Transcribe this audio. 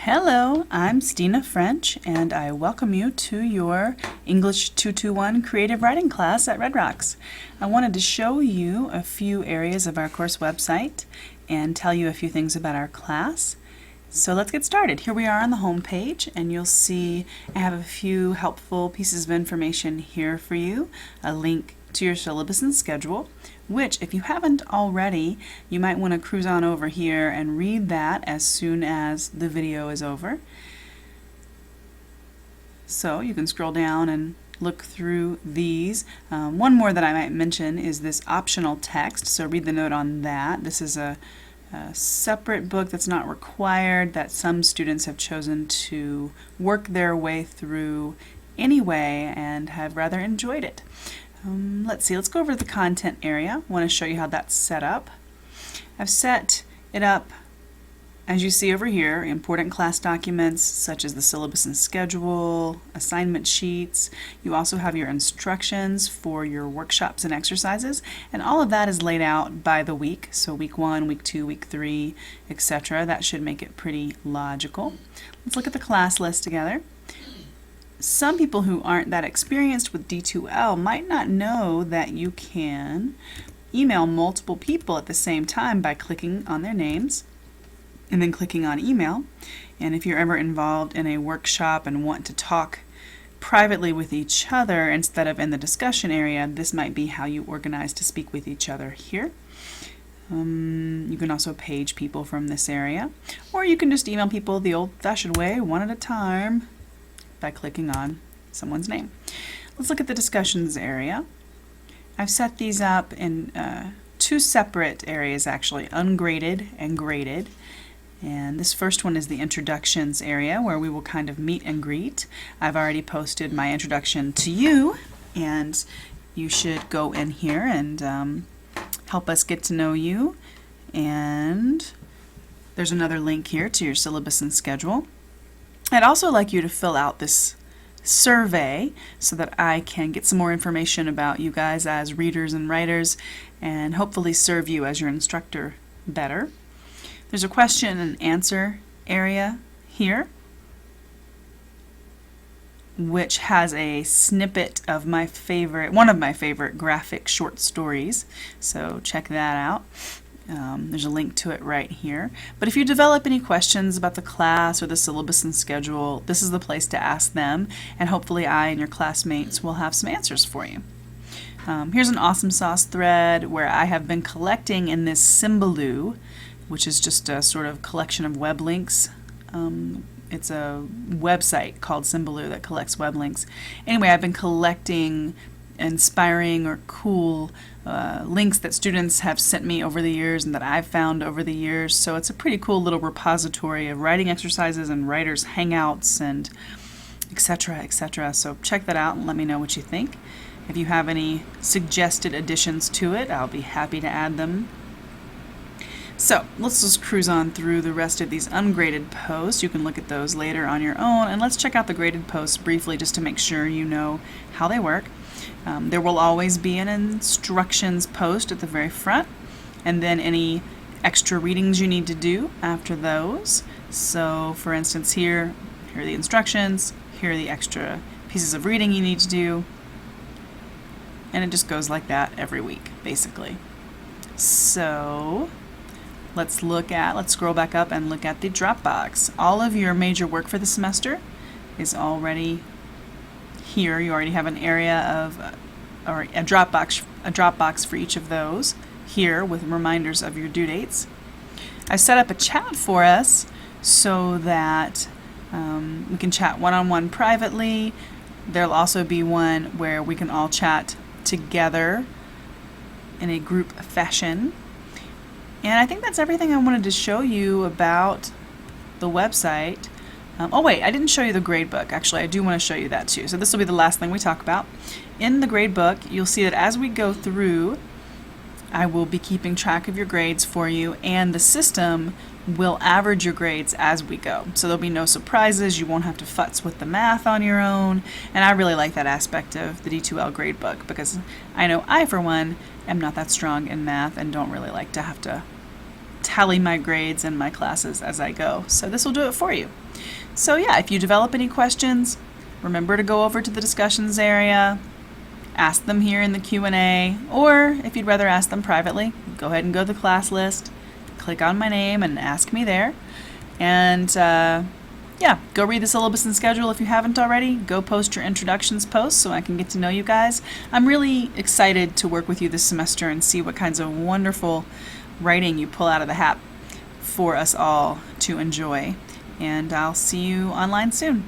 Hello, I'm Stina French, and I welcome you to your English 221 creative writing class at Red Rocks. I wanted to show you a few areas of our course website and tell you a few things about our class. So let's get started. Here we are on the home page, and you'll see I have a few helpful pieces of information here for you. A link to your syllabus and schedule, which, if you haven't already, you might want to cruise on over here and read that as soon as the video is over. So you can scroll down and look through these. One more that I might mention is this optional text, so read the note on that. This is a separate book that's not required, that some students have chosen to work their way through anyway and have rather enjoyed it. Let's go over to the content area. I want to show you how that's set up. I've set it up, as you see over here, important class documents such as the syllabus and schedule, assignment sheets. You also have your instructions for your workshops and exercises, and all of that is laid out by the week. So week 1, week 2, week 3, etc. That should make it pretty logical. Let's look at the class list together. Some people who aren't that experienced with D2L might not know that you can email multiple people at the same time by clicking on their names and then clicking on email. And if you're ever involved in a workshop and want to talk privately with each other instead of in the discussion area, this might be how you organize to speak with each other here. You can also page people from this area, or you can just email people the old-fashioned way, one at a time, by clicking on someone's name. Let's look at the discussions area. I've set these up in two separate areas actually, ungraded and graded. And this first one is the introductions area where we will kind of meet and greet. I've already posted my introduction to you, and you should go in here and help us get to know you. And there's another link here to your syllabus and schedule. I'd also like you to fill out this survey so that I can get some more information about you guys as readers and writers and hopefully serve you as your instructor better. There's a question and answer area here, which has a snippet of one of my favorite graphic short stories, so check that out. There's a link to it right here. But if you develop any questions about the class or the syllabus and schedule, this is the place to ask them, and hopefully I and your classmates will have some answers for you. Here's an awesome sauce thread where I have been collecting in this Symbaloo, which is just a sort of collection of web links. It's a website called Symbaloo that collects web links. Anyway, I've been collecting inspiring or cool links that students have sent me over the years and that I've found over the years. So it's a pretty cool little repository of writing exercises and writers' hangouts and etc., etc. So check that out and let me know what you think. If you have any suggested additions to it, I'll be happy to add them. So let's just cruise on through the rest of these ungraded posts. You can look at those later on your own, and let's check out the graded posts briefly just to make sure you know how they work. There will always be an instructions post at the very front, and then any extra readings you need to do after those. So for instance here are the instructions, here are the extra pieces of reading you need to do, and it just goes like that every week basically. So let's scroll back up and look at the Dropbox. All of your major work for the semester is already here. You already have an area of, or a Dropbox for each of those here with reminders of your due dates. I set up a chat for us so that we can chat one-on-one privately. There'll also be one where we can all chat together in a group fashion. And I think that's everything I wanted to show you about the website. Oh wait, I didn't show you the gradebook. Actually, I do want to show you that too. So this will be the last thing we talk about. In the gradebook, you'll see that as we go through, I will be keeping track of your grades for you, and the system will average your grades as we go. So there'll be no surprises. You won't have to futz with the math on your own. And I really like that aspect of the D2L gradebook because I know I, for one, am not that strong in math and don't really like to have to tally my grades and my classes as I go. So this will do it for you. So yeah, if you develop any questions, remember to go over to the discussions area, ask them here in the Q&A, or if you'd rather ask them privately, go ahead and go to the class list, click on my name and ask me there. And yeah, go read the syllabus and schedule if you haven't already. Go post your introductions posts so I can get to know you guys. I'm really excited to work with you this semester and see what kinds of wonderful writing you pull out of the hat for us all to enjoy. And I'll see you online soon.